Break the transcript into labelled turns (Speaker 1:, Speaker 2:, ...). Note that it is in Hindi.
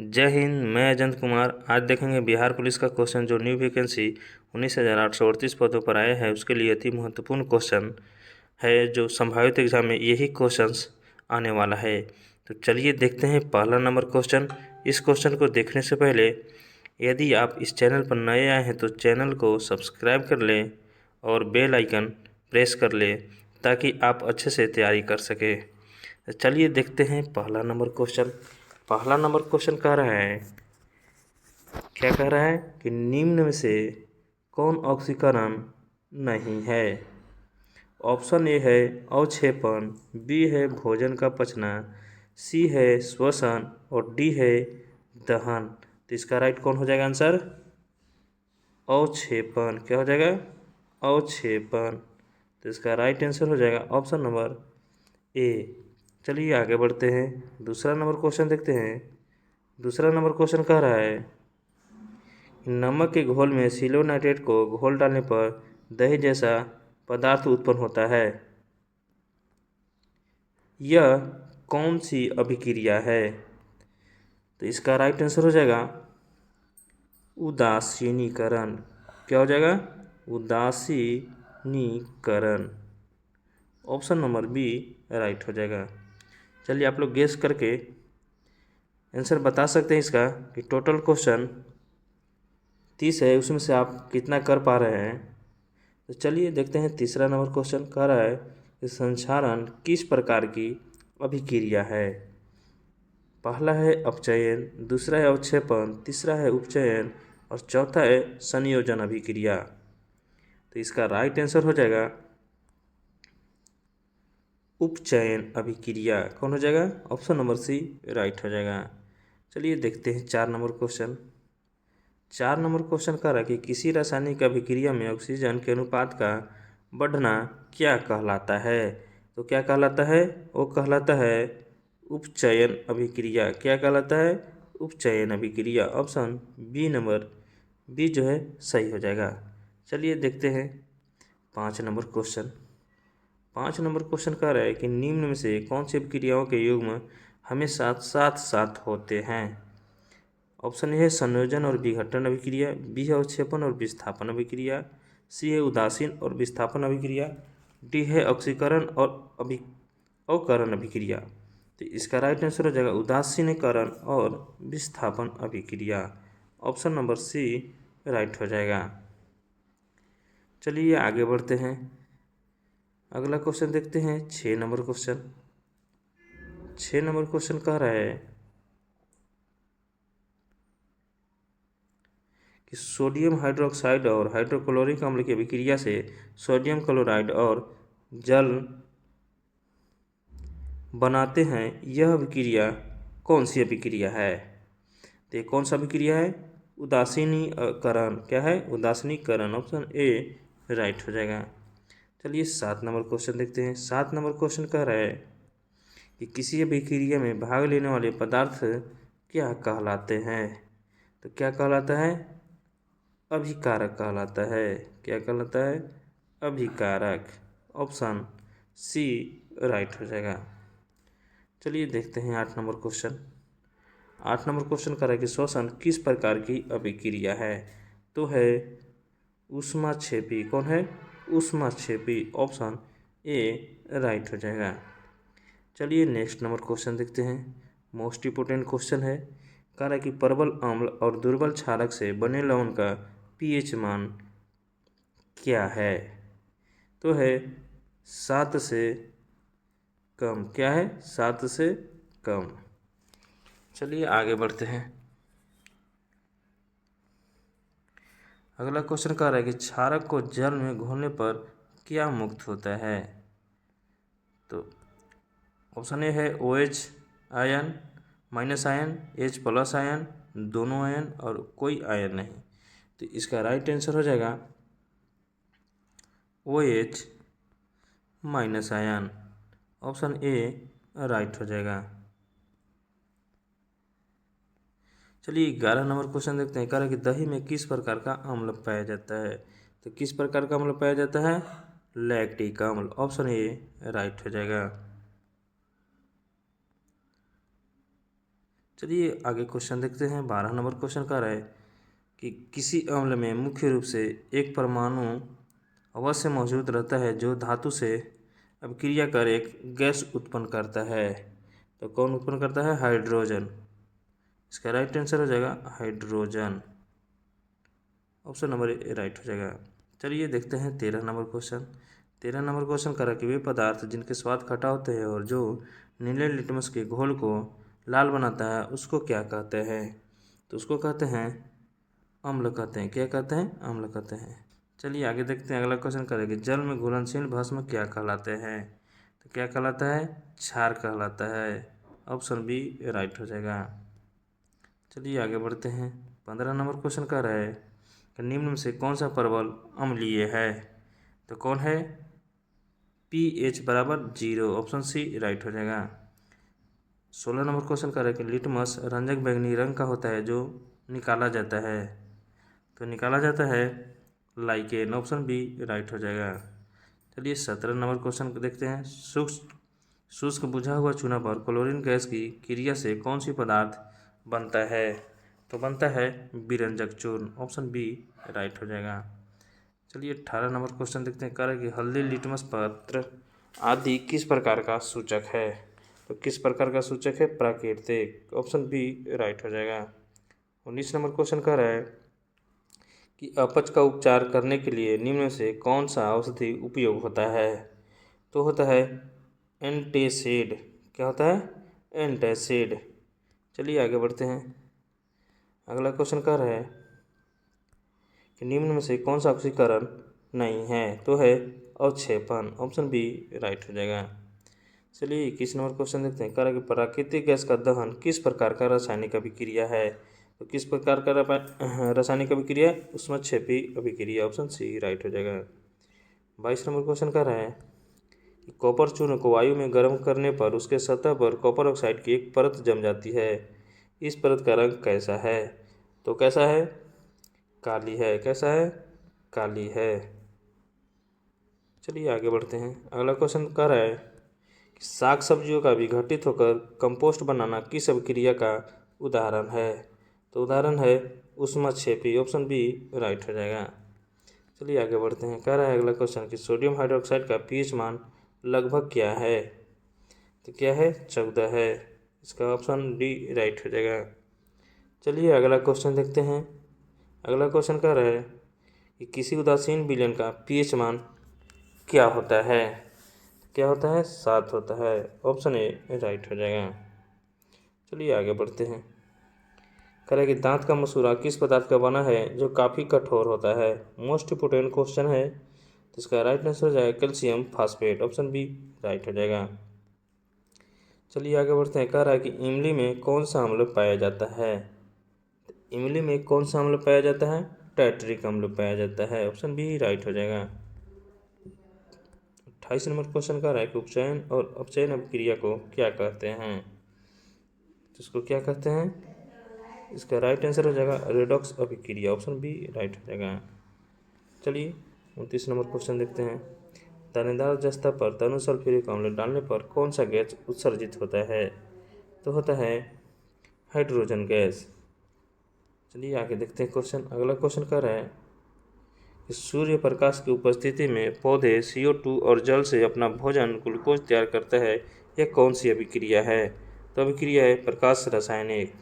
Speaker 1: जय हिंद। मैं अजंत कुमार। आज देखेंगे बिहार पुलिस का क्वेश्चन जो न्यू वैकेंसी 19,838 पदों पर आए हैं उसके लिए अति महत्वपूर्ण क्वेश्चन है, जो संभावित एग्जाम में यही क्वेश्चंस आने वाला है। तो चलिए देखते हैं पहला नंबर क्वेश्चन। इस क्वेश्चन को देखने से पहले यदि आप इस चैनल पर नए आए हैं तो चैनल को सब्सक्राइब कर लें और बेल आइकन प्रेस कर लें ताकि आप अच्छे से तैयारी कर सकें। तो चलिए देखते हैं पहला नंबर क्वेश्चन। पहला नंबर क्वेश्चन कह रहा है, क्या कह रहा है कि निम्न में से कौन ऑक्सीकरण नहीं है। ऑप्शन ए है अवक्षेपण, बी है भोजन का पचना, सी है श्वसन और डी है दहन। तो इसका राइट कौन हो जाएगा आंसर? अवक्षेपण। क्या हो जाएगा? अवक्षेपण। तो इसका राइट आंसर हो जाएगा ऑप्शन नंबर ए। चलिए आगे बढ़ते हैं, दूसरा नंबर क्वेश्चन देखते हैं। दूसरा नंबर क्वेश्चन कह रहा है, नमक के घोल में सिलोनाइट्रेट को घोल डालने पर दही जैसा पदार्थ उत्पन्न होता है। यह कौन सी अभिक्रिया है? तो इसका राइट आंसर हो जाएगा उदासीनीकरण। क्या हो जाएगा? उदासीनीकरण। ऑप्शन नंबर बी राइट हो जाएगा। चलिए आप लोग गेस करके आंसर बता सकते हैं इसका कि टोटल क्वेश्चन 30 है, उसमें से आप कितना कर पा रहे हैं। तो चलिए देखते हैं तीसरा नंबर क्वेश्चन कह रहा है कि संक्षारण किस प्रकार की अभिक्रिया है। पहला है अपचयन, दूसरा है अवक्षेपण, तीसरा है उपचयन और चौथा है संयोजन अभिक्रिया। तो इसका राइट आंसर हो जाएगा उपचयन अभिक्रिया। कौन हो जाएगा? ऑप्शन नंबर सी राइट हो जाएगा। चलिए देखते हैं 4 नंबर क्वेश्चन। 4 नंबर क्वेश्चन कह रहा है कि किसी रासायनिक अभिक्रिया में ऑक्सीजन के अनुपात का बढ़ना क्या कहलाता है। तो क्या कहलाता है? वो कहलाता है उपचयन अभिक्रिया। क्या कहलाता है? उपचयन अभिक्रिया। ऑप्शन बी नंबर बी जो है सही हो जाएगा। चलिए देखते हैं 5 नंबर क्वेश्चन। 5 नंबर क्वेश्चन कह रहा है कि निम्न में से कौन सी अभिक्रियाओं के युग्म हमेशा साथ साथ होते हैं। ऑप्शन ए है संयोजन और विघटन अभिक्रिया, बी है अवक्षेपण और विस्थापन अभिक्रिया, सी है उदासीन और विस्थापन अभिक्रिया, डी है ऑक्सीकरण और अवकरण अभिक्रिया। तो इसका राइट आंसर हो जाएगा उदासीनीकरण और विस्थापन अभिक्रिया। ऑप्शन नंबर सी राइट हो जाएगा। चलिए आगे बढ़ते हैं, अगला क्वेश्चन देखते हैं 6 नंबर क्वेश्चन। 6 नंबर क्वेश्चन कह रहा है कि सोडियम हाइड्रोक्साइड और हाइड्रोक्लोरिक अम्ल की अभिक्रिया से सोडियम क्लोराइड और जल बनाते हैं। यह अभिक्रिया कौन सी अभिक्रिया है? तो ये कौन सा अभिक्रिया है? उदासीनीकरण। क्या है? उदासीनीकरण। ऑप्शन ए राइट हो जाएगा। चलिए 7 नंबर क्वेश्चन देखते हैं। 7 नंबर क्वेश्चन कह रहा है कि किसी अभिक्रिया में भाग लेने वाले पदार्थ क्या कहलाते हैं। तो क्या कहलाता है? अभिकारक कहलाता है। क्या कहलाता है? अभिकारक। ऑप्शन सी राइट हो जाएगा। चलिए देखते हैं 8 नंबर क्वेश्चन। 8 नंबर क्वेश्चन कर रहा है कि श्वसन किस प्रकार की अभिक्रिया है। तो है ऊष्माक्षेपी। कौन है? ऊष्माक्षेपी। ऑप्शन ए राइट हो जाएगा। चलिए नेक्स्ट नंबर क्वेश्चन देखते हैं। मोस्ट इंपोर्टेंट क्वेश्चन है, कह रहा है कि प्रबल अम्ल और दुर्बल क्षारक से बने लवण का पीएच मान क्या है। तो है 7 से कम। क्या है? 7 से कम। चलिए आगे बढ़ते हैं, अगला क्वेश्चन कह रहा है कि क्षारक को जल में घोलने पर क्या मुक्त होता है। तो ऑप्शन ए है OH ion, minus ion, H plus ion, दोनों आयन और कोई आयन नहीं। तो इसका राइट आंसर हो जाएगा OH minus ion. Option A right हो जाएगा। चलिए 11 नंबर क्वेश्चन देखते हैं। कह रहा है कि दही में किस प्रकार का अम्ल पाया जाता है। तो किस प्रकार का अम्ल पाया जाता है? लैक्टिक अम्ल। ऑप्शन ए राइट हो जाएगा। चलिए आगे क्वेश्चन देखते हैं। 12 नंबर क्वेश्चन कह रहा है कि किसी अम्ल में मुख्य रूप से एक परमाणु अवश्य मौजूद रहता है जो धातु से अभिक्रिया कर एक गैस उत्पन्न करता है। तो कौन उत्पन्न करता है? हाइड्रोजन। इसका राइट आंसर हो जाएगा hydrogen. Option number A right हो जाएगा। चलिए देखते हैं 13 नंबर क्वेश्चन। 13 नंबर क्वेश्चन करा कि वे पदार्थ जिनके स्वाद खट्टा होते हैं और जो नीले लिटमस के घोल को लाल बनाता है उसको क्या कहते हैं? तो उसको कहते हैं अम्ल कहते हैं। क्या कहते हैं? अम्ल कहते हैं। चलिए आगे देखते हैं। अगला क्वेश्चन करेंगे जल में घुलनशील भस्म क्या कहलाते हैं? तो क्या कहलाता है? क्षार कहलाता है। ऑप्शन बी राइट हो जाएगा। चलिए आगे बढ़ते हैं। 15 नंबर क्वेश्चन कह रहा है कि निम्न में से कौन सा परवल अम्लीय है? तो कौन है? pH बराबर 0। ऑप्शन सी राइट हो जाएगा। 16 नंबर क्वेश्चन कह रहा है कि लिटमस रंजक बैंगनी रंग का होता है जो निकाला जाता है। तो निकाला जाता है लाइकेन। ऑप्शन बी राइट हो जाएगा। चलिए 17 नंबर क्वेश्चन देखते हैं। शुष्क बुझा हुआ चूना पर क्लोरीन गैस की क्रिया से कौन सी पदार्थ बनता है? तो बनता है विरंजक चूर्ण। ऑप्शन बी राइट हो जाएगा। चलिए 18 नंबर क्वेश्चन देखते हैं। कह रहा है कि हल्दी, लिटमस पत्र आदि किस प्रकार का सूचक है? तो किस प्रकार का सूचक है? प्राकृतिक। ऑप्शन बी राइट हो जाएगा। 19 नंबर क्वेश्चन कह रहा है कि अपच का उपचार करने के लिए निम्न में से कौन सा औषधि उपयोग होता है? तो होता है एंटासिड। क्या होता है? एंटासिड। चलिए आगे बढ़ते हैं। अगला क्वेश्चन कह रहा है कि निम्न में से कौन सा ऑक्सीकरण नहीं है? तो है अवक्षेपण। ऑप्शन बी राइट हो जाएगा। चलिए 21 नंबर क्वेश्चन देखते हैं। कह रहा है कि प्राकृतिक गैस का दहन किस प्रकार का रासायनिक अभिक्रिया है? तो किस प्रकार का रासायनिक अभिक्रिया? ऊष्मक्षेपी अभिक्रिया। ऑप्शन सी राइट हो जाएगा। 22 नंबर क्वेश्चन कह रहा है कि कॉपर चूर्ण को वायु में गर्म करने पर उसके सतह पर कॉपर ऑक्साइड की एक परत जम जाती है। इस परत का रंग कैसा है? तो कैसा है? काली है। कैसा है? काली है। चलिए आगे बढ़ते हैं। अगला क्वेश्चन कह रहा है कि साग सब्जियों का विघटित होकर कंपोस्ट बनाना किस अभिक्रिया का उदाहरण है? तो उदाहरण है ऊष्मक्षेपी। ऑप्शन बी राइट हो जाएगा। चलिए आगे बढ़ते हैं। कह रहा है अगला क्वेश्चन कि सोडियम हाइड्रोक्साइड का pH मान लगभग क्या है? तो क्या है? 14 है। इसका ऑप्शन डी राइट हो जाएगा। चलिए अगला क्वेश्चन देखते हैं। अगला क्वेश्चन कह रहा है कि किसी उदासीन विलयन का pH मान क्या होता है? क्या होता है? 7 होता है। ऑप्शन ए राइट हो जाएगा। चलिए आगे बढ़ते हैं। कह रहा है कि दांत का मसूड़ा किस पदार्थ का बना है जो काफ़ी कठोर होता है? मोस्ट इंपोर्टेंट क्वेश्चन है। तो इसका राइट आंसर हो जाएगा calcium phosphate. Option B right हो जाएगा। चलिए आगे बढ़ते हैं। कह रहा है कि इमली में कौन सा अम्ल पाया जाता है? इमली में कौन सा अम्ल पाया जाता है? टैट्रिक अम्ल पाया जाता है। ऑप्शन बी राइट हो जाएगा। 28 नंबर क्वेश्चन कह रहा है कि उपचयन और अपचयन अभिक्रिया को क्या कहते हैं? तो इसको क्या कहते हैं? इसका राइट आंसर हो जाएगा रेडॉक्स अभिक्रिया। ऑप्शन बी राइट हो जाएगा। चलिए 29 नंबर क्वेश्चन देखते हैं। दानेदार जस्ता पर तनु सल्फ्यूरिक अम्ल डालने पर कौन सा गैस उत्सर्जित होता है? तो होता है हाइड्रोजन गैस। चलिए आगे देखते हैं क्वेश्चन। अगला क्वेश्चन कह रहा है कि सूर्य प्रकाश की उपस्थिति में पौधे CO2 और जल से अपना भोजन ग्लूकोज तैयार करता है। यह कौन सी अभिक्रिया है? तो अभिक्रिया है प्रकाश रासायनिक।